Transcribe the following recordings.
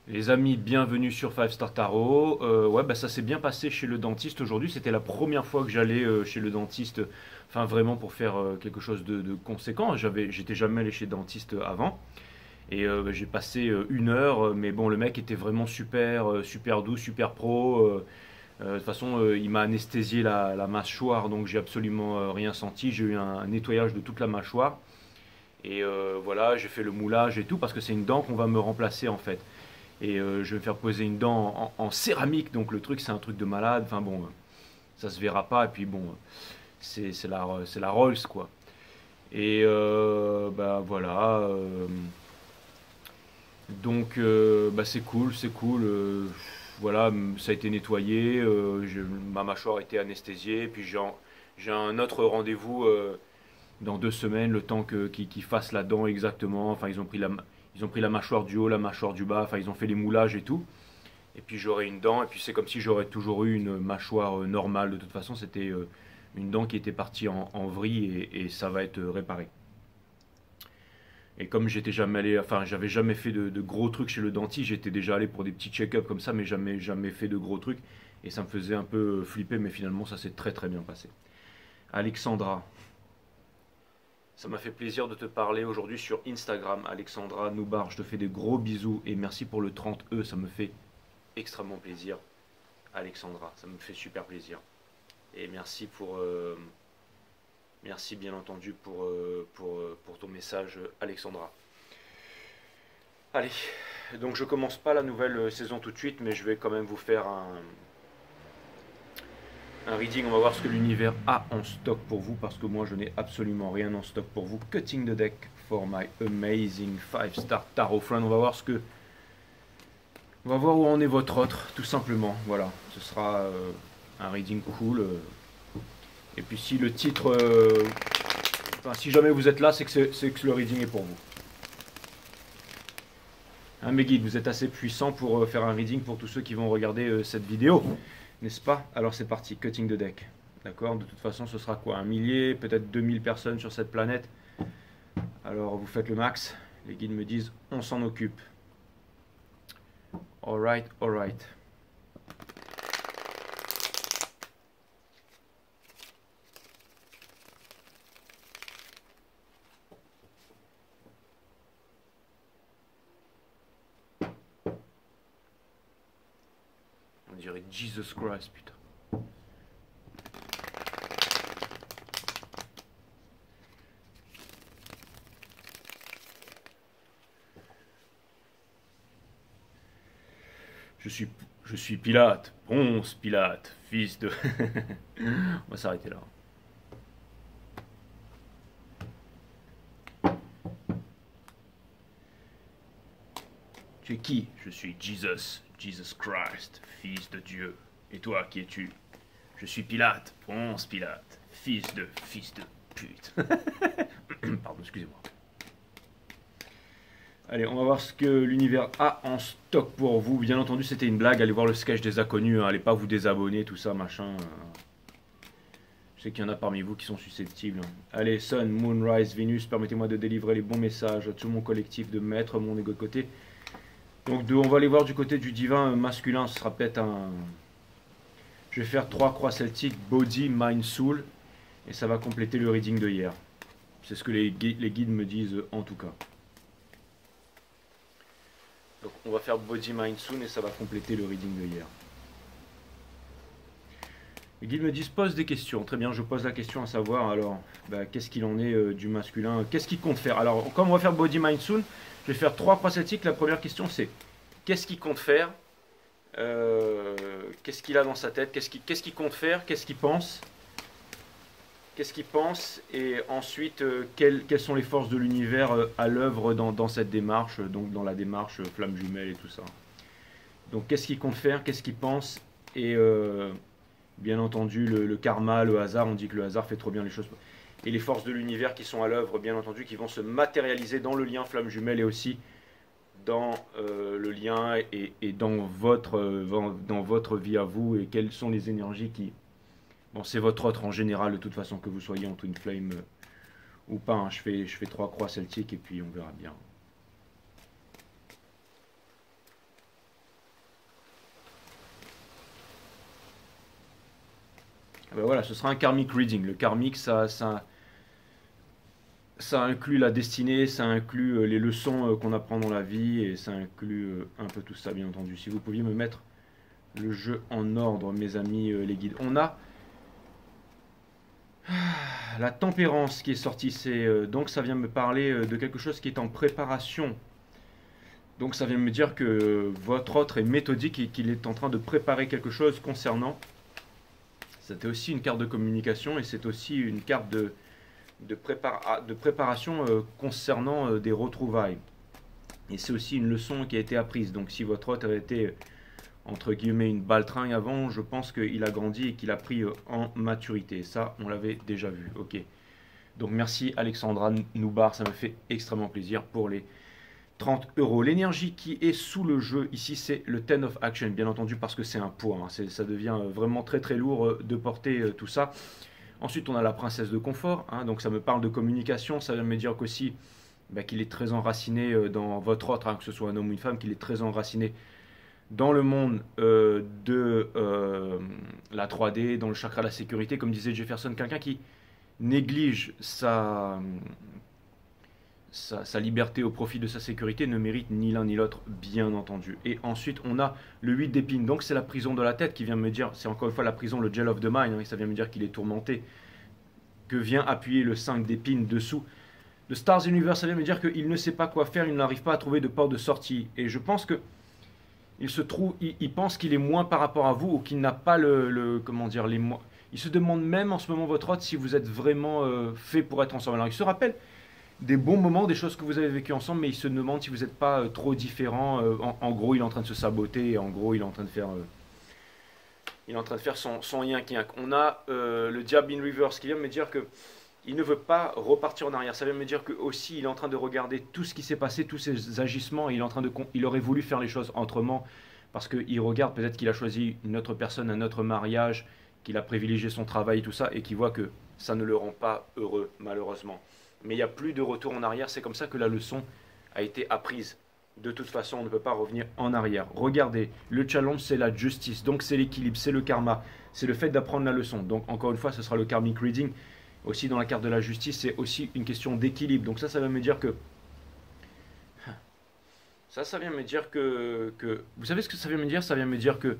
Les amis, bienvenue sur Five Star Tarot. Ouais, bah ça s'est bien passé chez le dentiste aujourd'hui. C'était la première fois que j'allais chez le dentiste, enfin vraiment pour faire quelque chose de conséquent. J'étais jamais allé chez le dentiste avant. Et bah, j'ai passé 1 heure, mais bon, le mec était vraiment super, super doux, super pro. De toute façon, il m'a anesthésié la mâchoire, donc j'ai absolument rien senti. J'ai eu un nettoyage de toute la mâchoire. Et voilà, j'ai fait le moulage et tout, parce que c'est une dent qu'on va me remplacer en fait. Et je vais me faire poser une dent en céramique, donc le truc c'est un truc de malade. Enfin bon, ça se verra pas. Et puis bon, c'est la Rolls quoi. Et bah voilà. Donc bah, c'est cool, c'est cool. Voilà, ça a été nettoyé. Ma mâchoire a été anesthésiée. Puis j'ai un autre rendez-vous dans 2 semaines, le temps qu'ils fassent la dent exactement. Enfin, ils ont pris la mâchoire du haut, la mâchoire du bas. Enfin, ils ont fait les moulages et tout. Et puis j'aurai une dent, et puis c'est comme si j'aurais toujours eu une mâchoire normale. De toute façon, c'était une dent qui était partie en vrille et ça va être réparé. Et comme j'étais jamais allé, enfin j'avais jamais fait de gros trucs chez le dentiste, j'étais déjà allé pour des petits check-up comme ça, mais jamais fait de gros trucs. Et ça me faisait un peu flipper, mais finalement ça s'est très très bien passé. Alexandra, ça m'a fait plaisir de te parler aujourd'hui sur Instagram. Alexandra Noubar, je te fais des gros bisous et merci pour le 30E, ça me fait extrêmement plaisir. Alexandra, ça me fait super plaisir. Et merci bien entendu pour ton message, Alexandra. Allez, donc je commence pas la nouvelle saison tout de suite, mais je vais quand même vous faire un reading. On va voir ce que l'univers a en stock pour vous, parce que moi je n'ai absolument rien en stock pour vous. Cutting the deck for my amazing 5 star tarot friend. On va voir où en est votre autre, tout simplement. Voilà, ce sera un reading cool. Et puis si le titre, enfin, si jamais vous êtes là, c'est que le reading est pour vous. Hein, mes guides, vous êtes assez puissants pour faire un reading pour tous ceux qui vont regarder cette vidéo, n'est-ce pas? Alors c'est parti, cutting the deck. D'accord? De toute façon, ce sera quoi? Un millier, peut-être 2000 personnes sur cette planète. Alors vous faites le max. Les guides me disent, on s'en occupe. Alright, alright. On dirait Jesus Christ, putain. Je suis, je suis Pilate, Ponce Pilate, fils de... On va s'arrêter là. Tu es qui? Je suis Jesus, Jesus Christ, fils de Dieu. Et toi, qui es-tu? Je suis Pilate, Ponce Pilate, fils de pute. Pardon, excusez-moi. Allez, on va voir ce que l'univers a en stock pour vous. Bien entendu, c'était une blague. Allez voir le sketch des inconnus. Hein. Allez pas vous désabonner, tout ça, machin. Je sais qu'il y en a parmi vous qui sont susceptibles. Allez, Sun, Moonrise, Vénus, permettez-moi de délivrer les bons messages à tout mon collectif, de mettre mon ego de côté. Donc, on va aller voir du côté du divin masculin. Ce sera peut-être un... Je vais faire 3 croix celtiques, Body, Mind, Soul. Et ça va compléter le reading de hier. C'est ce que les guides me disent en tout cas. Donc on va faire Body Mind Soon et ça va compléter le reading de hier. Les guides me disent pose des questions. Très bien, je pose la question à savoir alors bah, qu'est-ce qu'il en est du masculin, qu'est-ce qu'il compte faire. Alors comme on va faire Body Mind Soon, je vais faire 3 croix celtiques. La première question c'est qu'est-ce qu'il compte faire, qu'est-ce qu'il a dans sa tête, qu'est-ce qu'il compte faire, qu'est-ce qu'il pense, et ensuite quelles sont les forces de l'univers à l'œuvre dans cette démarche, donc dans la démarche flamme jumelle et tout ça. Donc qu'est-ce qu'il compte faire, qu'est-ce qu'il pense, et bien entendu le karma, le hasard, on dit que le hasard fait trop bien les choses. Et les forces de l'univers qui sont à l'œuvre, bien entendu, qui vont se matérialiser dans le lien flamme jumelle et aussi dans le lien et dans votre vie à vous, et quelles sont les énergies qui... Bon, c'est votre autre en général, de toute façon, que vous soyez en twin flame ou pas. Hein. Je fais 3 croix celtiques et puis on verra bien. Ben voilà, ce sera un karmic reading. Le karmique, ça inclut la destinée, ça inclut les leçons qu'on apprend dans la vie et ça inclut un peu tout ça, bien entendu. Si vous pouviez me mettre le jeu en ordre, mes amis les guides. On a la tempérance qui est sortie. Donc ça vient me parler de quelque chose qui est en préparation. Donc ça vient me dire que votre autre est méthodique et qu'il est en train de préparer quelque chose concernant. C'était aussi une carte de communication et c'est aussi une carte de préparation concernant des retrouvailles. Et c'est aussi une leçon qui a été apprise. Donc si votre hôte avait été, entre guillemets, une baltringue avant, je pense qu'il a grandi et qu'il a pris en maturité. Ça, on l'avait déjà vu. Ok. Donc merci Alexandra Noubar, ça me fait extrêmement plaisir pour les 30 euros. L'énergie qui est sous le jeu ici, c'est le Ten of Action, bien entendu, parce que c'est un poids. Hein. Ça devient vraiment très très lourd de porter tout ça. Ensuite, on a la princesse de confort, hein, donc ça me parle de communication, ça vient me dire qu'aussi qu'il est très enraciné dans votre autre, hein, que ce soit un homme ou une femme, qu'il est très enraciné dans le monde de la 3D, dans le chakra de la sécurité, comme disait Jefferson, quelqu'un qui néglige sa liberté au profit de sa sécurité ne mérite ni l'un ni l'autre, bien entendu. Et ensuite, on a le 8 d'épines. Donc, c'est la prison de la tête qui vient me dire, c'est encore une fois la prison, le jail of the mind, hein, et ça vient me dire qu'il est tourmenté. Que vient appuyer le 5 d'épines dessous. Le Stars Universe, ça vient me dire qu'il ne sait pas quoi faire, il n'arrive pas à trouver de porte de sortie. Et je pense que il pense qu'il est moins par rapport à vous ou qu'il n'a pas comment dire, il se demande même en ce moment, votre hôte, si vous êtes vraiment fait pour être ensemble. Alors, il se rappelle des bons moments, des choses que vous avez vécues ensemble, mais il se demande si vous n'êtes pas trop différents. En gros, il est en train de se saboter, et en gros, il est en train de faire son yin-yang. On a le Diable in Reverse qui vient me dire que il ne veut pas repartir en arrière. Ça vient me dire que aussi il est en train de regarder tout ce qui s'est passé, tous ses agissements, et il aurait voulu faire les choses autrement, parce qu'il regarde peut-être qu'il a choisi une autre personne, un autre mariage, qu'il a privilégié son travail, tout ça, et qu'il voit que ça ne le rend pas heureux, malheureusement. Mais il n'y a plus de retour en arrière, c'est comme ça que la leçon a été apprise. De toute façon, on ne peut pas revenir en arrière. Regardez, le challenge, c'est la justice, donc c'est l'équilibre, c'est le karma, c'est le fait d'apprendre la leçon. Donc encore une fois, ce sera le karmic reading. Aussi dans la carte de la justice, c'est aussi une question d'équilibre. Donc ça vient me dire que... Ça vient me dire que... Vous savez ce que ça vient me dire? Ça vient me dire que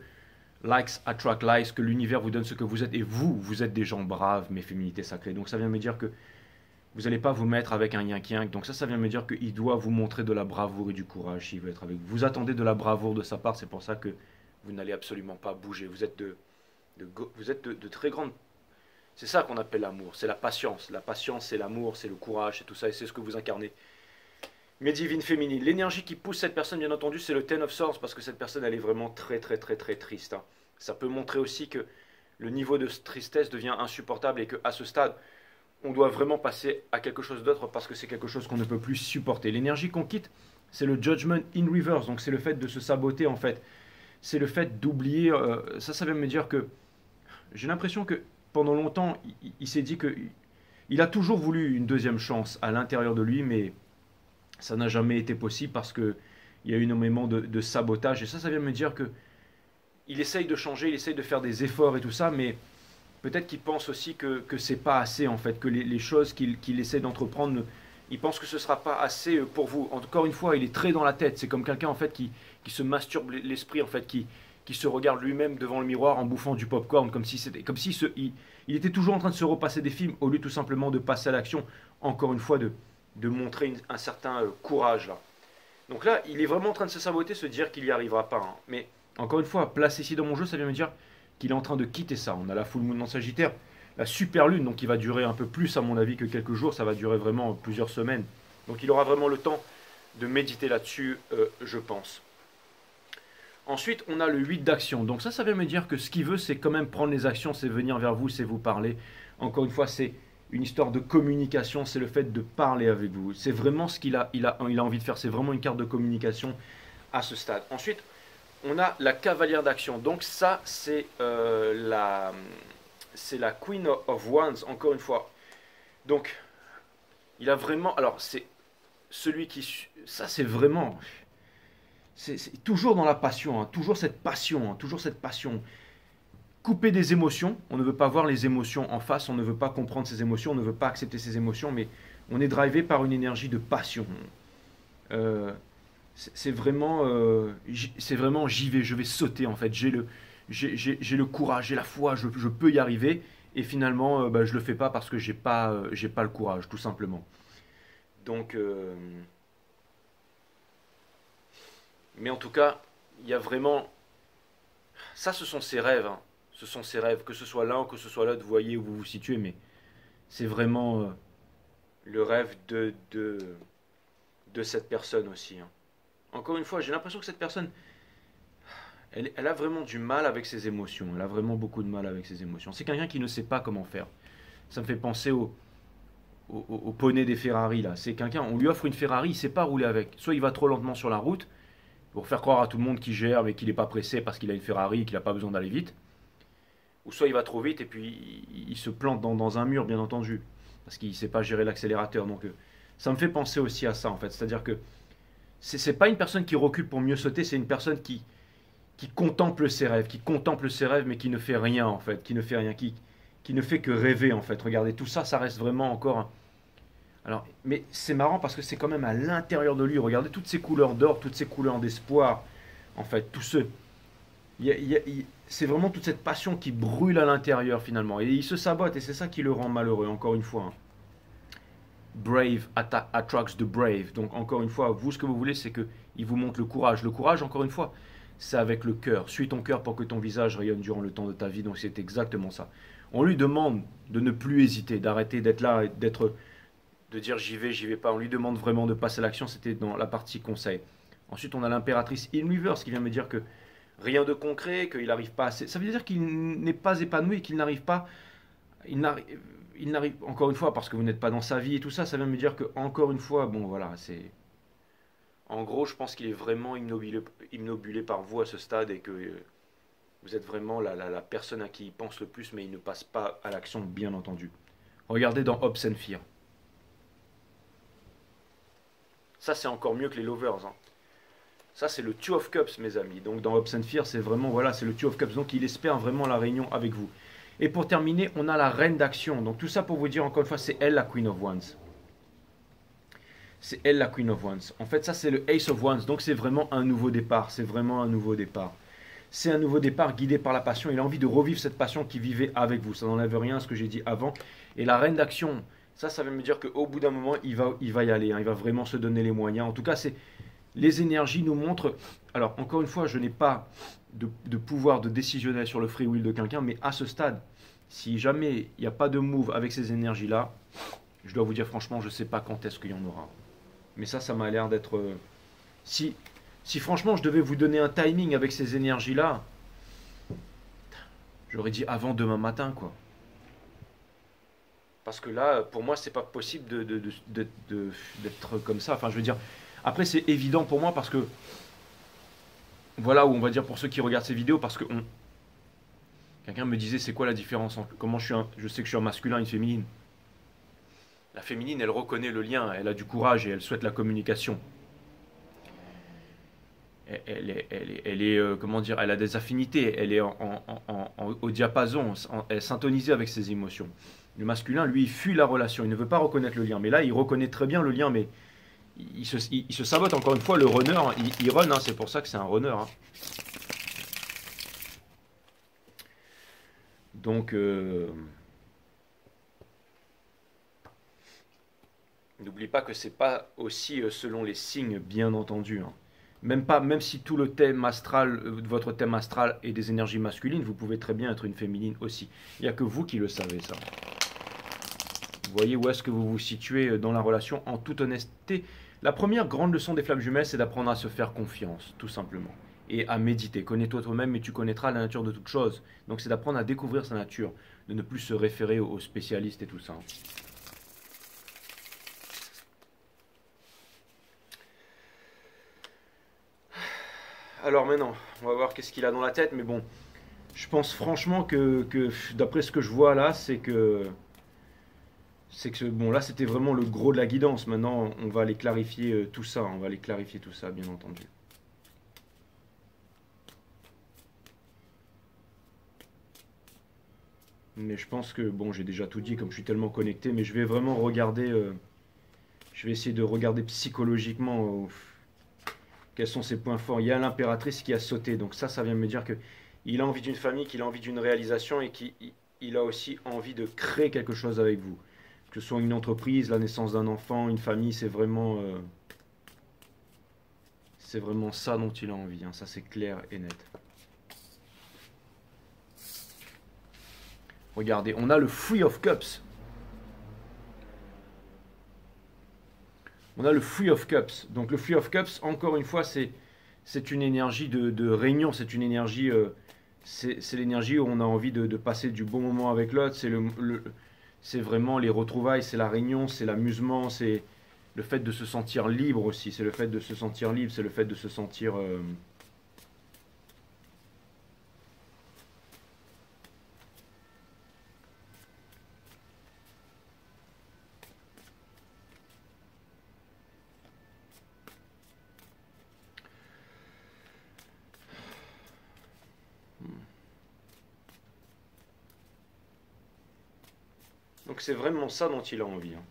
likes attract likes, que l'univers vous donne ce que vous êtes. Et vous êtes des gens braves, mes féminités sacrées. Donc ça vient me dire que vous n'allez pas vous mettre avec un yin-yang. Donc ça vient me dire qu'il doit vous montrer de la bravoure et du courage s'il veut être avec vous. Vous attendez de la bravoure de sa part, c'est pour ça que vous n'allez absolument pas bouger. Vous êtes de très grandes... C'est ça qu'on appelle l'amour, c'est la patience. La patience, c'est l'amour, c'est le courage, c'est tout ça, et c'est ce que vous incarnez. Mes divines féminines, l'énergie qui pousse cette personne, bien entendu, c'est le Ten of Swords, parce que cette personne, elle est vraiment très, très, très, très triste. Hein. Ça peut montrer aussi que le niveau de tristesse devient insupportable et qu'à ce stade, on doit vraiment passer à quelque chose d'autre parce que c'est quelque chose qu'on ne peut plus supporter. L'énergie qu'on quitte, c'est le Judgment in Reverse, donc c'est le fait de se saboter, en fait. C'est le fait d'oublier... ça vient me dire que... J'ai l'impression que pendant longtemps, il s'est dit que il a toujours voulu une deuxième chance à l'intérieur de lui, mais ça n'a jamais été possible parce que il y a eu énormément de sabotage. Et ça vient me dire que il essaye de changer, il essaye de faire des efforts et tout ça, mais peut-être qu'il pense aussi que c'est pas assez en fait, que les choses qu'il essaie d'entreprendre, il pense que ce sera pas assez pour vous. Encore une fois, il est très dans la tête. C'est comme quelqu'un en fait qui se masturbe l'esprit en fait, qui se regarde lui-même devant le miroir en bouffant du popcorn, comme si il était toujours en train de se repasser des films au lieu tout simplement de passer à l'action, encore une fois de montrer un certain courage là. Donc là, il est vraiment en train de se saboter, se dire qu'il n'y arrivera pas. Hein. Mais encore une fois, placé ici dans mon jeu, ça vient me dire qu'il est en train de quitter ça. On a la full moon en Sagittaire, la super lune, donc qui va durer un peu plus à mon avis que quelques jours, ça va durer vraiment plusieurs semaines. Donc il aura vraiment le temps de méditer là-dessus, je pense. Ensuite, on a le 8 d'action. Donc ça vient me dire que ce qu'il veut, c'est quand même prendre les actions, c'est venir vers vous, c'est vous parler. Encore une fois, c'est une histoire de communication, c'est le fait de parler avec vous. C'est vraiment ce qu'il a envie de faire, c'est vraiment une carte de communication à ce stade. Ensuite, on a la cavalière d'action. Donc ça, c'est la Queen of Wands, encore une fois. Donc, il a vraiment... Alors, c'est celui qui... Ça, c'est vraiment... C'est toujours dans la passion, hein, toujours cette passion, hein, toujours cette passion. couper des émotions. On ne veut pas voir les émotions en face, on ne veut pas comprendre ses émotions, on ne veut pas accepter ses émotions, mais on est drivé par une énergie de passion. Euh, c'est vraiment, j'y vais, je vais sauter en fait. J'ai le courage, j'ai la foi, je peux y arriver. Et finalement, bah, je le fais pas parce que j'ai pas le courage, tout simplement. Donc, mais en tout cas, il y a vraiment, ça, ce sont ses rêves, hein. Ce sont ses rêves, que ce soit l'un ou que ce soit l'autre, vous voyez où vous vous situez, mais c'est vraiment le rêve de cette personne aussi, hein. Encore une fois, j'ai l'impression que cette personne, elle a vraiment du mal avec ses émotions. Elle a vraiment beaucoup de mal avec ses émotions. C'est quelqu'un qui ne sait pas comment faire. Ça me fait penser au poney des Ferrari là. C'est quelqu'un, on lui offre une Ferrari, il ne sait pas rouler avec. Soit il va trop lentement sur la route pour faire croire à tout le monde qu'il gère mais qu'il n'est pas pressé parce qu'il a une Ferrari et qu'il n'a pas besoin d'aller vite. Ou soit il va trop vite et puis il se plante dans un mur bien entendu parce qu'il ne sait pas gérer l'accélérateur. Donc ça me fait penser aussi à ça en fait. C'est-à-dire que c'est pas une personne qui recule pour mieux sauter, c'est une personne qui contemple ses rêves, qui contemple ses rêves, mais qui ne fait rien en fait, qui ne fait rien, qui ne fait que rêver en fait. Regardez, tout ça, ça reste vraiment encore. Alors, mais c'est marrant parce que c'est quand même à l'intérieur de lui. Regardez toutes ces couleurs d'or, toutes ces couleurs d'espoir, en fait, tout ce. C'est vraiment toute cette passion qui brûle à l'intérieur finalement. Et il se sabote et c'est ça qui le rend malheureux, encore une fois, hein. Brave attracts the brave. Donc encore une fois, vous ce que vous voulez, c'est que il vous montre le courage. Le courage, encore une fois, c'est avec le cœur. Suis ton cœur pour que ton visage rayonne durant le temps de ta vie. Donc c'est exactement ça. On lui demande de ne plus hésiter, d'arrêter d'être là, de dire j'y vais pas. On lui demande vraiment de passer à l'action. C'était dans la partie conseil. Ensuite, on a l'impératrice In Reverse qui vient me dire que rien de concret, qu'il n'arrive pas assez. Ça veut dire qu'il n'est pas épanoui, qu'il n'arrive pas. Il n'arrive, encore une fois, parce que vous n'êtes pas dans sa vie et tout ça, ça vient me dire que, encore une fois, bon voilà, c'est. En gros, je pense qu'il est vraiment imnobulé par vous à ce stade et que vous êtes vraiment la personne à qui il pense le plus, mais il ne passe pas à l'action, bien entendu. Regardez dans Hopes and Fear. Ça, c'est encore mieux que les Lovers, hein. Ça, c'est le Two of Cups, mes amis. Donc, dans Hopes and Fear, c'est vraiment, voilà, c'est le Two of Cups. Donc, il espère vraiment la réunion avec vous. Et pour terminer, on a la reine d'action. Donc, tout ça pour vous dire, encore une fois, c'est elle la Queen of Wands. C'est elle la Queen of Wands. En fait, ça, c'est le Ace of Wands. Donc, c'est vraiment un nouveau départ. C'est vraiment un nouveau départ. C'est un nouveau départ guidé par la passion. Il a envie de revivre cette passion qui vivait avec vous. Ça n'enlève rien à ce que j'ai dit avant. Et la reine d'action, ça veut me dire qu'au bout d'un moment, il va y aller, hein. Il va vraiment se donner les moyens. En tout cas, les énergies nous montrent. Alors, encore une fois, je n'ai pas de pouvoir de décisionnel sur le free will de quelqu'un, mais à ce stade, si jamais il n'y a pas de move avec ces énergies-là, je dois vous dire franchement, je ne sais pas quand est-ce qu'il y en aura. Mais ça m'a l'air d'être. Si franchement je devais vous donner un timing avec ces énergies-là, j'aurais dit avant demain matin, quoi. Parce que là, pour moi, c'est pas possible d'être comme ça. Enfin, je veux dire. Après, c'est évident pour moi parce que. Voilà où on va dire pour ceux qui regardent ces vidéos, parce que quelqu'un me disait c'est quoi la différence entre comment je sais que je suis un masculin et une féminine. La féminine, elle reconnaît le lien, elle a du courage et elle souhaite la communication. Comment dire, elle a des affinités, elle est au diapason, elle est syntonisée avec ses émotions. Le masculin, lui, il fuit la relation, il ne veut pas reconnaître le lien. Mais là, il reconnaît très bien le lien, mais il se sabote encore une fois. Le runner, il run, hein, c'est pour ça que c'est un runner, hein. Donc, n'oublie pas que c'est pas aussi selon les signes, bien entendu, hein. Même si tout le thème astral, votre thème astral est des énergies masculines, vous pouvez très bien être une féminine aussi. Il n'y a que vous qui le savez, ça. Vous voyez où est-ce que vous vous situez dans la relation en toute honnêteté. La première grande leçon des flammes jumelles, c'est d'apprendre à se faire confiance, tout simplement. Et à méditer. Connais-toi toi-même et tu connaîtras la nature de toute chose. Donc c'est d'apprendre à découvrir sa nature, de ne plus se référer aux spécialistes et tout ça. Alors maintenant, on va voir qu'est-ce qu'il a dans la tête, mais bon, je pense franchement que d'après ce que je vois là, c'est que bon là c'était vraiment le gros de la guidance. Maintenant, on va aller clarifier tout ça, on va aller clarifier tout ça, bien entendu. Mais je pense que, bon, j'ai déjà tout dit comme je suis tellement connecté, mais je vais vraiment regarder, je vais essayer de regarder psychologiquement quels sont ses points forts. Il y a l'impératrice qui a sauté, donc ça vient me dire que il a envie d'une famille, qu'il a envie d'une réalisation et qu'il a aussi envie de créer quelque chose avec vous. Que ce soit une entreprise, la naissance d'un enfant, une famille, c'est vraiment ça dont il a envie, hein. Ça c'est clair et net. Regardez, on a le Free of Cups. On a le Free of Cups. Donc le Free of Cups, encore une fois, c'est une énergie de réunion, c'est une énergie, c'est l'énergie où on a envie de passer du bon moment avec l'autre. C'est vraiment les retrouvailles, c'est la réunion, c'est l'amusement, c'est le fait de se sentir libre aussi. C'est le fait de se sentir libre, c'est le fait de se sentir donc c'est vraiment ça dont il a envie, hein.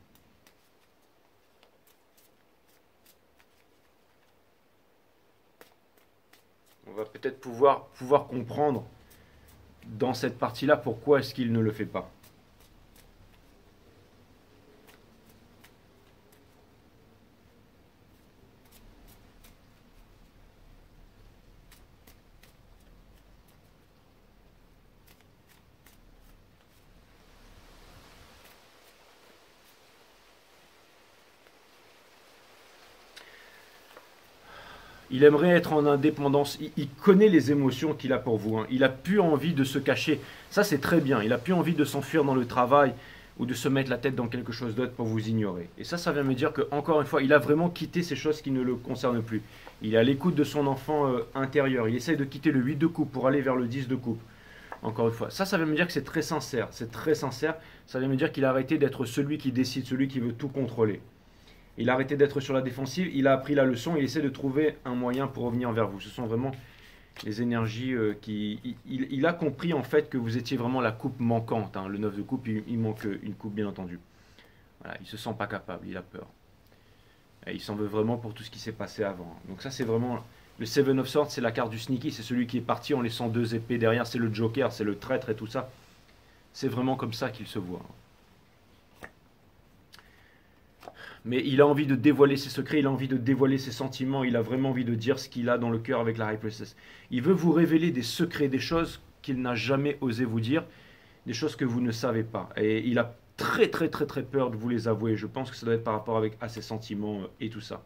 On va peut-être pouvoir comprendre dans cette partie-là pourquoi est-ce qu'il ne le fait pas. Il aimerait être en indépendance. Il connaît les émotions qu'il a pour vous, hein. Il a plus envie de se cacher. Ça, c'est très bien. Il a plus envie de s'enfuir dans le travail ou de se mettre la tête dans quelque chose d'autre pour vous ignorer. Et ça vient me dire que, encore une fois, il a vraiment quitté ces choses qui ne le concernent plus. Il est à l'écoute de son enfant intérieur. Il essaye de quitter le 8 de coupe pour aller vers le 10 de coupe. Encore une fois, ça vient me dire que c'est très sincère. C'est très sincère. Ça vient me dire qu'il a arrêté d'être celui qui décide, celui qui veut tout contrôler. Il a arrêté d'être sur la défensive, il a appris la leçon, il essaie de trouver un moyen pour revenir vers vous. Ce sont vraiment les énergies qui... Il a compris en fait que vous étiez vraiment la coupe manquante, hein. Le 9 de coupe, il manque une coupe bien entendu. Voilà, il se sent pas capable, il a peur. Et il s'en veut vraiment pour tout ce qui s'est passé avant. Donc ça c'est vraiment... Le Seven of Swords, c'est la carte du sneaky, c'est celui qui est parti en laissant deux épées derrière, c'est le Joker, c'est le traître et tout ça. C'est vraiment comme ça qu'il se voit. Mais il a envie de dévoiler ses secrets, il a envie de dévoiler ses sentiments, il a vraiment envie de dire ce qu'il a dans le cœur avec la High Priestess. Il veut vous révéler des secrets, des choses qu'il n'a jamais osé vous dire, des choses que vous ne savez pas. Et il a très très très très peur de vous les avouer. Je pense que ça doit être par rapport à ses sentiments et tout ça.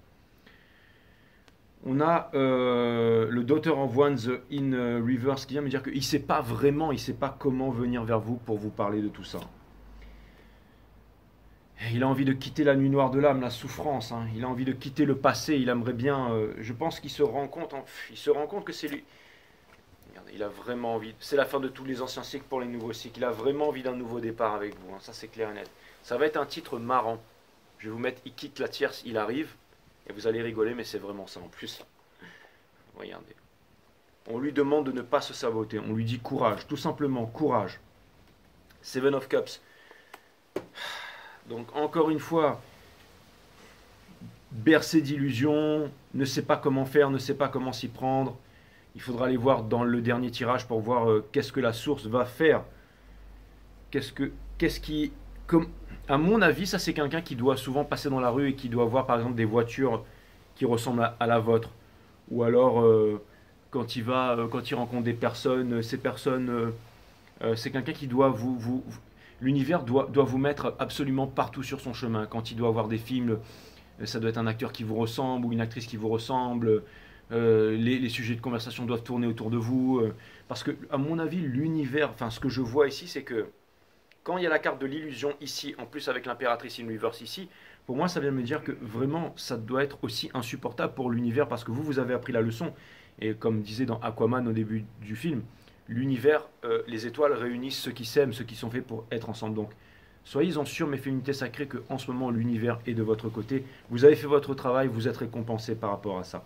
On a le Daughter of Wands in Reverse qui vient me dire qu'il ne sait pas vraiment, il ne sait pas comment venir vers vous pour vous parler de tout ça. Il a envie de quitter la nuit noire de l'âme, la souffrance, hein. Il a envie de quitter le passé. Il aimerait bien. Je pense qu'il se rend compte. Il se rend compte que c'est lui. Regardez, il a vraiment envie. C'est la fin de tous les anciens cycles pour les nouveaux cycles. Il a vraiment envie d'un nouveau départ avec vous, hein. Ça, c'est clair et net. Ça va être un titre marrant. Je vais vous mettre il quitte la tierce, il arrive. Et vous allez rigoler, mais c'est vraiment ça en plus. Regardez. On lui demande de ne pas se saboter. On lui dit courage, tout simplement courage. Seven of Cups. Donc encore une fois, bercé d'illusions, ne sait pas comment faire, ne sait pas comment s'y prendre. Il faudra aller voir dans le dernier tirage pour voir qu'est-ce que la source va faire. Qu'est-ce qui... Comme, à mon avis, ça c'est quelqu'un qui doit souvent passer dans la rue et qui doit voir par exemple des voitures qui ressemblent à la vôtre. Ou alors quand il rencontre des personnes, ces personnes, c'est quelqu'un qui doit l'univers doit vous mettre absolument partout sur son chemin. Quand il doit voir des films, ça doit être un acteur qui vous ressemble ou une actrice qui vous ressemble. Les sujets de conversation doivent tourner autour de vous. Parce que, à mon avis, l'univers, enfin, ce que je vois ici, c'est que quand il y a la carte de l'illusion ici, en plus avec l'impératrice in reverse ici, pour moi, ça vient me dire que vraiment, ça doit être aussi insupportable pour l'univers parce que vous avez appris la leçon. Et comme disait dans Aquaman au début du film, l'univers, les étoiles réunissent ceux qui s'aiment, ceux qui sont faits pour être ensemble. Donc, soyez-en sûrs, mes féminités sacrées, qu'en ce moment, l'univers est de votre côté. Vous avez fait votre travail, vous êtes récompensés par rapport à ça.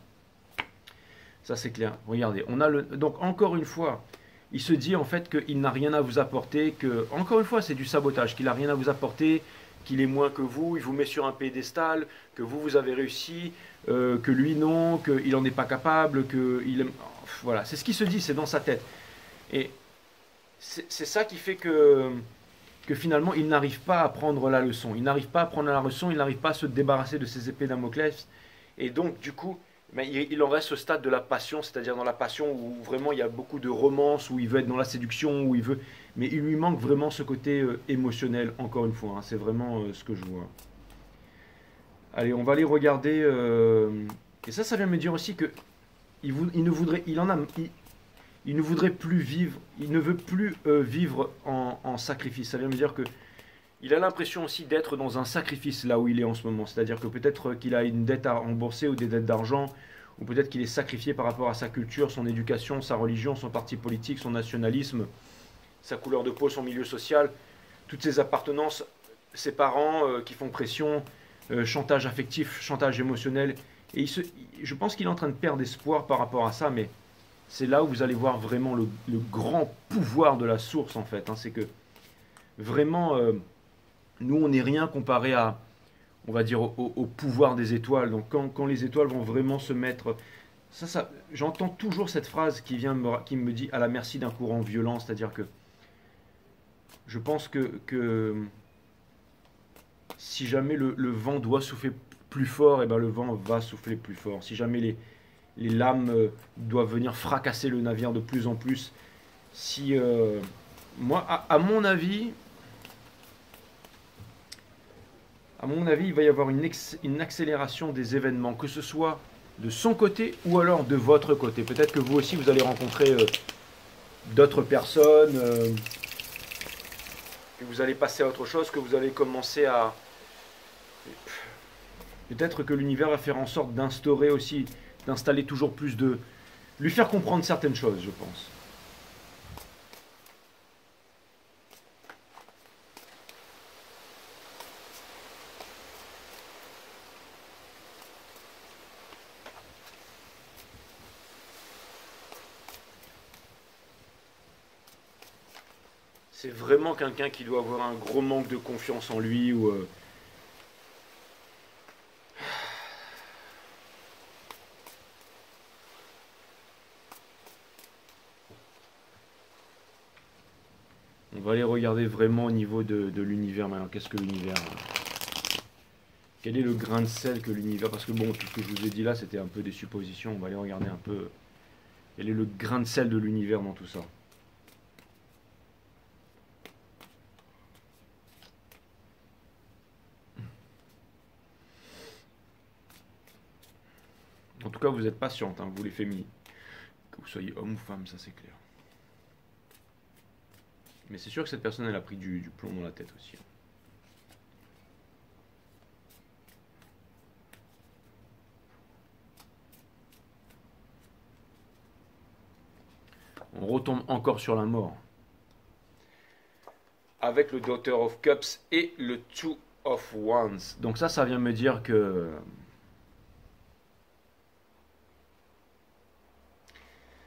Ça, c'est clair. Regardez, on a donc encore une fois, il se dit en fait qu'il n'a rien à vous apporter, que, encore une fois, c'est du sabotage, qu'il n'a rien à vous apporter, qu'il est moins que vous, il vous met sur un piédestal, que vous avez réussi, que lui non, qu'il n'en est pas capable, que il voilà, c'est ce qu'il se dit, c'est dans sa tête. Et c'est ça qui fait que finalement il n'arrive pas à prendre la leçon. Il n'arrive pas à prendre la leçon, il n'arrive pas à se débarrasser de ses épées Damoclès. Et donc du coup, mais il en reste au stade de la passion, c'est-à-dire dans la passion où vraiment il y a beaucoup de romance, où il veut être dans la séduction, où il veut... Mais il lui manque vraiment ce côté émotionnel, encore une fois. Hein, c'est vraiment ce que je vois. Allez, on va aller regarder... Et ça vient me dire aussi que il ne voudrait... Il ne voudrait plus vivre, il ne veut plus vivre en sacrifice. Ça vient me dire que il a l'impression aussi d'être dans un sacrifice là où il est en ce moment. C'est-à-dire que peut-être qu'il a une dette à rembourser ou des dettes d'argent, ou peut-être qu'il est sacrifié par rapport à sa culture, son éducation, sa religion, son parti politique, son nationalisme, sa couleur de peau, son milieu social, toutes ses appartenances, ses parents qui font pression, chantage affectif, chantage émotionnel. Et je pense qu'il est en train de perdre espoir par rapport à ça, mais c'est là où vous allez voir vraiment le grand pouvoir de la source en fait. Hein. C'est que vraiment, nous on n'est rien comparé à, on va dire, au pouvoir des étoiles. Donc quand les étoiles vont vraiment se mettre... j'entends toujours cette phrase qui me dit à la merci d'un courant violent, c'est-à-dire que je pense que si jamais le vent doit souffler plus fort, et ben le vent va souffler plus fort. Si jamais les lames doivent venir fracasser le navire de plus en plus. Si moi, à mon avis, il va y avoir une accélération des événements, que ce soit de son côté ou alors de votre côté. Peut-être que vous aussi, vous allez rencontrer d'autres personnes, que vous allez passer à autre chose, que vous allez commencer à... Peut-être que l'univers va faire en sorte d'instaurer aussi, d'installer toujours plus de... lui faire comprendre certaines choses, je pense. C'est vraiment quelqu'un qui doit avoir un gros manque de confiance en lui ou... On va aller regarder vraiment au niveau de l'univers maintenant. Qu'est-ce que l'univers... Quel est le grain de sel que l'univers... Parce que bon, tout ce que je vous ai dit là, c'était un peu des suppositions. On va aller regarder un peu... Quel est le grain de sel de l'univers dans tout ça? En tout cas, vous êtes patiente, hein, vous les féminines. Que vous soyez homme ou femme, ça c'est clair. Mais c'est sûr que cette personne, elle a pris du plomb dans la tête aussi. On retombe encore sur la mort. Avec le Daughter of Cups et le Two of Wands. Donc ça vient me dire que...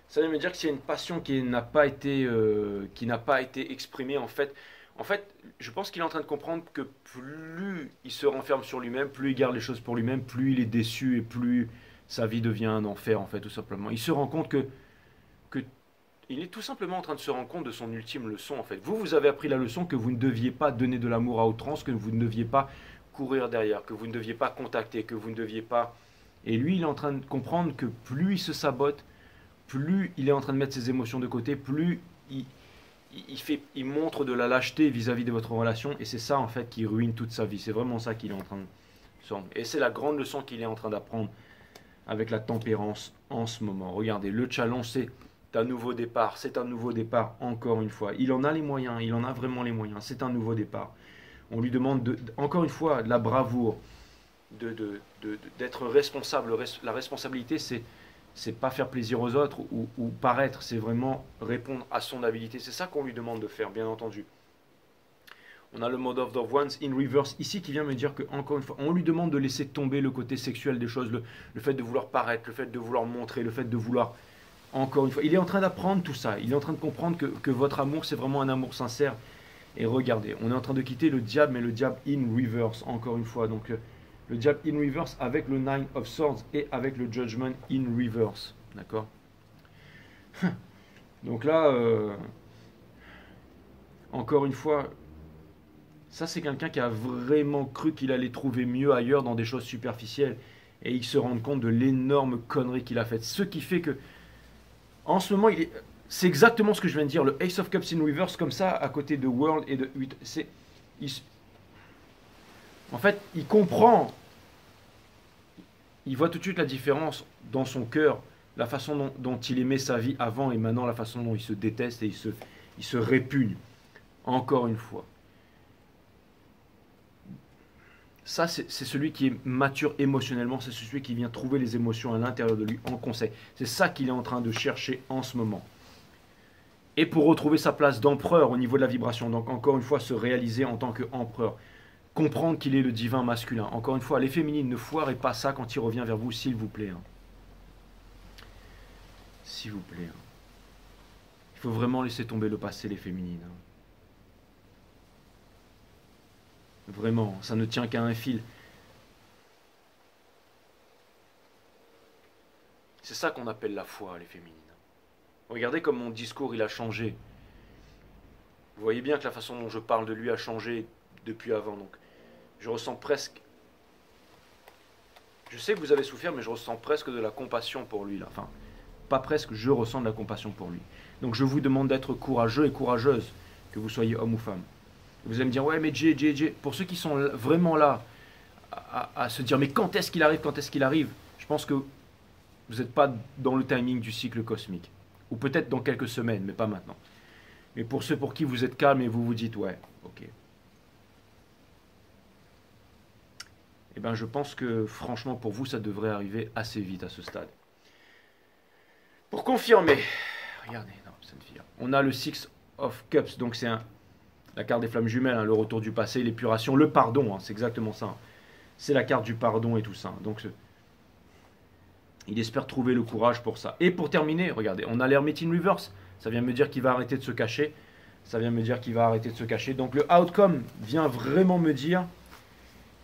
Ça vient me dire que c'est une passion qui n'a pas été exprimée en fait. En fait, je pense qu'il est en train de comprendre que plus il se renferme sur lui-même, plus il garde les choses pour lui-même, plus il est déçu et plus sa vie devient un enfer en fait, tout simplement. Il se rend compte que il est tout simplement en train de se rendre compte de son ultime leçon en fait. Vous avez appris la leçon que vous ne deviez pas donner de l'amour à outrance, que vous ne deviez pas courir derrière, que vous ne deviez pas contacter, que vous ne deviez pas... Et lui, il est en train de comprendre que plus il se sabote, plus il est en train de mettre ses émotions de côté, plus il montre de la lâcheté vis-à-vis de votre relation, et c'est ça en fait qui ruine toute sa vie. C'est vraiment ça qu'il est en train de se rendre. Et c'est la grande leçon qu'il est en train d'apprendre avec la tempérance en ce moment. Regardez, le challenge c'est un nouveau départ, c'est un nouveau départ encore une fois. Il en a les moyens, il en a vraiment les moyens, c'est un nouveau départ. On lui demande encore une fois de la bravoure, d'être responsable. La responsabilité c'est pas faire plaisir aux autres ou paraître, c'est vraiment répondre à son habilité. C'est ça qu'on lui demande de faire, bien entendu. On a le mode of the ones in reverse ici qui vient me dire que, encore une fois, on lui demande de laisser tomber le côté sexuel des choses, le fait de vouloir paraître, le fait de vouloir montrer, le fait de vouloir... Encore une fois, il est en train d'apprendre tout ça. Il est en train de comprendre que votre amour, c'est vraiment un amour sincère. Et regardez, on est en train de quitter le diable, mais le diable in reverse, encore une fois. Donc, le diable in reverse avec le Nine of Swords et avec le Judgment in reverse. D'accord? Donc là, encore une fois, ça c'est quelqu'un qui a vraiment cru qu'il allait trouver mieux ailleurs dans des choses superficielles. Et il se rend compte de l'énorme connerie qu'il a faite. Ce qui fait que, en ce moment, c'est exactement ce que je viens de dire. Le Ace of Cups in reverse, comme ça, à côté de World et de 8. En fait, il comprend. Il voit tout de suite la différence dans son cœur, la façon dont il aimait sa vie avant et maintenant la façon dont il se déteste et il se répugne. Encore une fois. Ça, c'est celui qui est mature émotionnellement, c'est celui qui vient trouver les émotions à l'intérieur de lui en conseil. C'est ça qu'il est en train de chercher en ce moment. Et pour retrouver sa place d'empereur au niveau de la vibration, donc encore une fois, se réaliser en tant qu'empereur. Comprendre qu'il est le divin masculin. Encore une fois, les féminines, ne foirez pas ça quand il revient vers vous, s'il vous plaît. Hein. S'il vous plaît. Hein. Il faut vraiment laisser tomber le passé, les féminines. Hein. Vraiment, ça ne tient qu'à un fil. C'est ça qu'on appelle la foi, les féminines. Regardez comme mon discours, il a changé. Vous voyez bien que la façon dont je parle de lui a changé depuis avant. Donc, je ressens presque... Je sais que vous avez souffert, mais je ressens presque de la compassion pour lui, là. Enfin, pas presque, je ressens de la compassion pour lui. Donc, je vous demande d'être courageux et courageuse, que vous soyez homme ou femme. Vous allez me dire, ouais, mais Jay, pour ceux qui sont vraiment là, à se dire, mais quand est-ce qu'il arrive, je pense que vous n'êtes pas dans le timing du cycle cosmique. Ou peut-être dans quelques semaines, mais pas maintenant. Mais pour ceux pour qui vous êtes calme et vous vous dites, ouais, ok. Eh bien, je pense que, franchement, pour vous, ça devrait arriver assez vite à ce stade. Pour confirmer, regardez, non, ça ne fait rien. On a le Six of Cups, donc c'est la carte des flammes jumelles, hein, le retour du passé, l'épuration, le pardon, hein, c'est exactement ça. Hein. C'est la carte du pardon et tout ça. Donc, il espère trouver le courage pour ça. Et pour terminer, regardez, on a l'Hermit in reverse. Ça vient me dire qu'il va arrêter de se cacher. Donc, le outcome vient vraiment me dire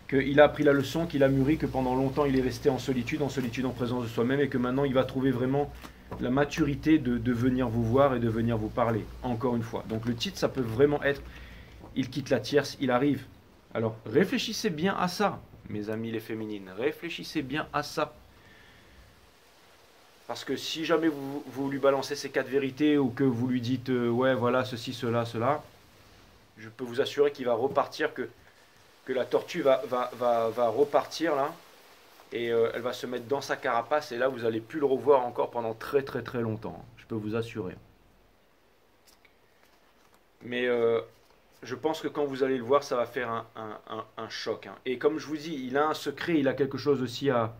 qu'il a appris la leçon, qu'il a mûri, que pendant longtemps, il est resté en solitude en présence de soi-même, et que maintenant, il va trouver vraiment la maturité de venir vous voir et de venir vous parler, encore une fois. Donc le titre, ça peut vraiment être « Il quitte la tierce, il arrive ». Alors, réfléchissez bien à ça, mes amis les féminines, réfléchissez bien à ça. Parce que si jamais vous lui balancez ces 4 vérités ou que vous lui dites « ouais, voilà, ceci, cela, cela », je peux vous assurer qu'il va repartir, que la tortue va repartir là, et elle va se mettre dans sa carapace, et là vous n'allez plus le revoir encore pendant très très très longtemps, je peux vous assurer. Mais je pense que quand vous allez le voir, ça va faire un choc. Hein. Et comme je vous dis, il a un secret, il a quelque chose aussi à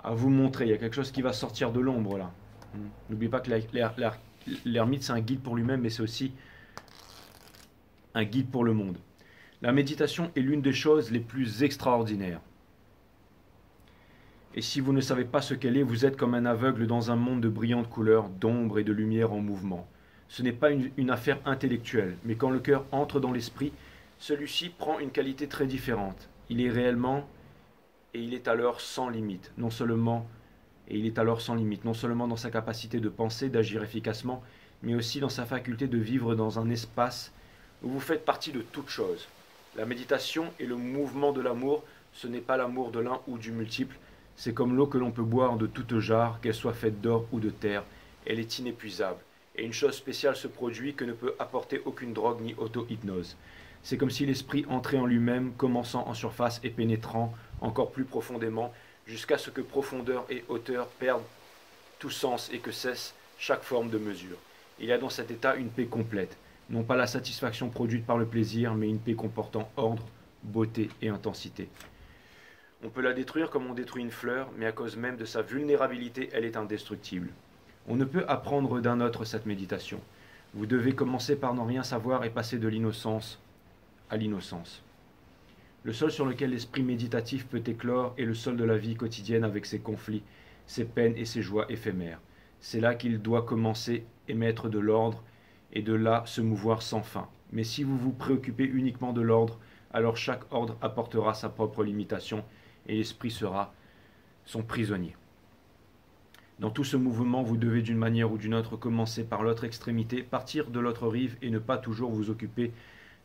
vous montrer, il y a quelque chose qui va sortir de l'ombre là. N'oubliez pas que l'ermite c'est un guide pour lui-même, mais c'est aussi un guide pour le monde. La méditation est l'une des choses les plus extraordinaires. Et si vous ne savez pas ce qu'elle est, vous êtes comme un aveugle dans un monde de brillantes couleurs, d'ombre et de lumière en mouvement. Ce n'est pas une affaire intellectuelle, mais quand le cœur entre dans l'esprit, celui-ci prend une qualité très différente. Il est réellement, et il est alors sans limite. Non seulement dans sa capacité de penser, d'agir efficacement, mais aussi dans sa faculté de vivre dans un espace où vous faites partie de toute chose. La méditation et le mouvement de l'amour, ce n'est pas l'amour de l'un ou du multiple, c'est comme l'eau que l'on peut boire de toute jarre, qu'elle soit faite d'or ou de terre, elle est inépuisable. Et une chose spéciale se produit que ne peut apporter aucune drogue ni auto-hypnose. C'est comme si l'esprit entrait en lui-même, commençant en surface et pénétrant encore plus profondément, jusqu'à ce que profondeur et hauteur perdent tout sens et que cesse chaque forme de mesure. Il y a dans cet état une paix complète, non pas la satisfaction produite par le plaisir, mais une paix comportant ordre, beauté et intensité. On peut la détruire comme on détruit une fleur, mais à cause même de sa vulnérabilité, elle est indestructible. On ne peut apprendre d'un autre cette méditation. Vous devez commencer par ne rien savoir et passer de l'innocence à l'innocence. Le sol sur lequel l'esprit méditatif peut éclore est le sol de la vie quotidienne avec ses conflits, ses peines et ses joies éphémères. c'est là qu'il doit commencer et mettre de l'ordre, et de là se mouvoir sans fin. Mais si vous vous préoccupez uniquement de l'ordre, alors chaque ordre apportera sa propre limitation, et l'esprit sera son prisonnier. Dans tout ce mouvement, vous devez d'une manière ou d'une autre commencer par l'autre extrémité, partir de l'autre rive et ne pas toujours vous occuper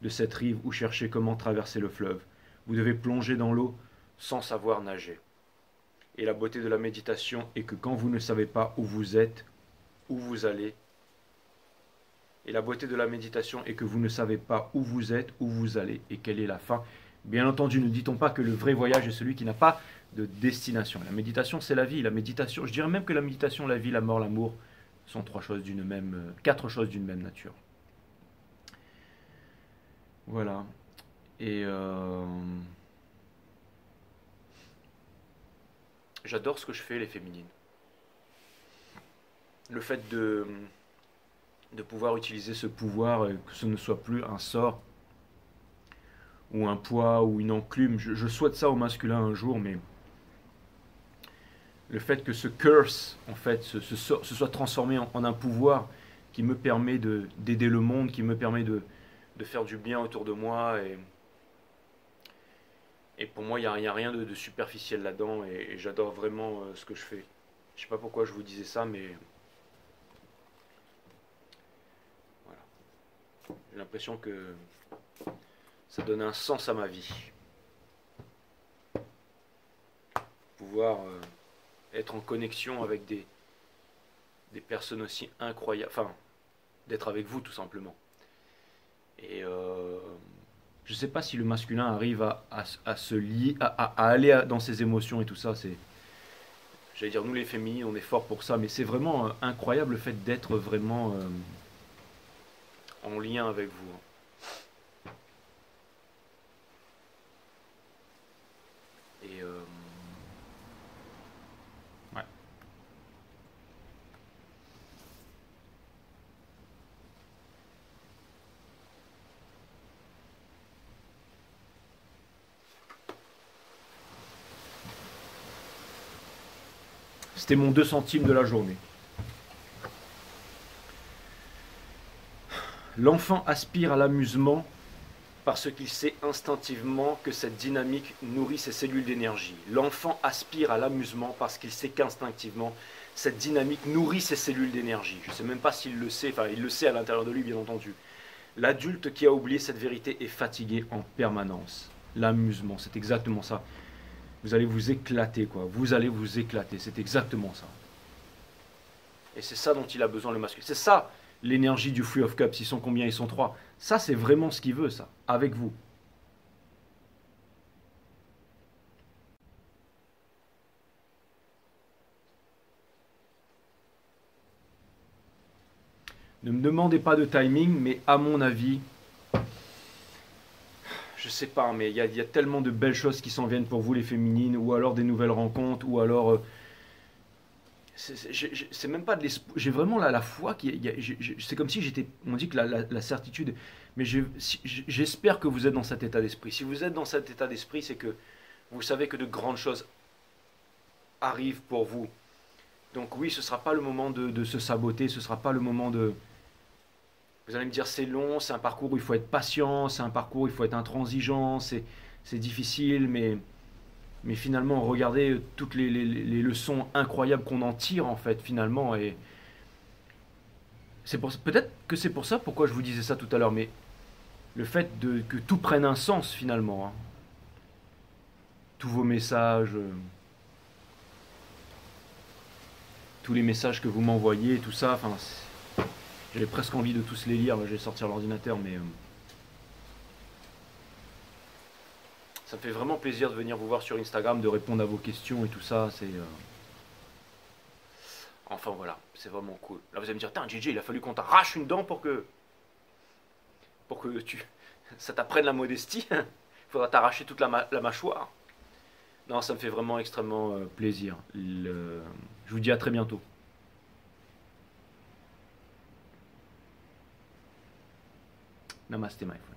de cette rive ou chercher comment traverser le fleuve. Vous devez plonger dans l'eau sans savoir nager. Et la beauté de la méditation est que quand vous ne savez pas où vous êtes, où vous allez, et la beauté de la méditation est que vous ne savez pas où vous êtes, où vous allez et quelle est la fin. Bien entendu, ne dit-on pas que le vrai voyage est celui qui n'a pas de destination. La méditation, c'est la vie. La méditation, je dirais même que la méditation, la vie, la mort, l'amour sont quatre choses d'une même nature. Voilà. Et j'adore ce que je fais, les féminines. Le fait de pouvoir utiliser ce pouvoir, que ce ne soit plus un sort ou un poids ou une enclume. Je souhaite ça au masculin un jour, mais le fait que ce curse, en fait, se soit transformé en un pouvoir qui me permet d'aider le monde, qui me permet de faire du bien autour de moi. Et pour moi, il n'y a rien de superficiel là-dedans, et j'adore vraiment ce que je fais. Je sais pas pourquoi je vous disais ça, mais voilà. J'ai l'impression que ça donne un sens à ma vie. Pouvoir être en connexion avec des personnes aussi incroyables. Enfin, d'être avec vous tout simplement. Et je ne sais pas si le masculin arrive à se lier, à aller dans ses émotions et tout ça. J'allais dire, nous les féminines, on est forts pour ça, mais c'est vraiment incroyable le fait d'être vraiment en lien avec vous. Et ouais. C'était mon 2 centimes de la journée. L'enfant aspire à l'amusement parce qu'il sait instinctivement que cette dynamique nourrit ses cellules d'énergie. L'enfant aspire à l'amusement parce qu'il sait qu'instinctivement, cette dynamique nourrit ses cellules d'énergie. Je ne sais même pas s'il le sait, enfin il le sait à l'intérieur de lui bien entendu. L'adulte qui a oublié cette vérité est fatigué en permanence. L'amusement, c'est exactement ça. Vous allez vous éclater, quoi. Vous allez vous éclater, c'est exactement ça. Et c'est ça dont il a besoin le masculin. C'est ça l'énergie du Three of Cups. Ils sont combien? Ils sont 3. Ça, c'est vraiment ce qu'il veut, ça, avec vous. Ne me demandez pas de timing, mais à mon avis, je sais pas, mais il y a tellement de belles choses qui s'en viennent pour vous, les féminines, ou alors des nouvelles rencontres, ou alors c'est même pas de l'espoir. J'ai vraiment la foi c'est comme si j'étais. On dit que la certitude. Mais j'espère que vous êtes dans cet état d'esprit. Si vous êtes dans cet état d'esprit, c'est que vous savez que de grandes choses arrivent pour vous. Donc oui, ce ne sera pas le moment de se saboter, ce ne sera pas le moment de. Vous allez me dire c'est long, c'est un parcours où il faut être patient, c'est un parcours où il faut être intransigeant, c'est difficile, mais finalement, regardez toutes les leçons incroyables qu'on en tire, en fait, finalement. Et peut-être que c'est pour ça pourquoi je vous disais ça tout à l'heure, mais le fait que tout prenne un sens, finalement. Hein. Tous vos messages, tous les messages que vous m'envoyez, tout ça, enfin, j'avais presque envie de tous les lire. Là, je vais sortir l'ordinateur, mais ça me fait vraiment plaisir de venir vous voir sur Instagram, de répondre à vos questions et tout ça. Enfin voilà, c'est vraiment cool. Là vous allez me dire, tiens JJ, il a fallu qu'on t'arrache une dent pour que ça t'apprenne la modestie. Il faudra t'arracher toute la mâchoire. Non, ça me fait vraiment extrêmement plaisir. Je vous dis à très bientôt. Namaste my friend.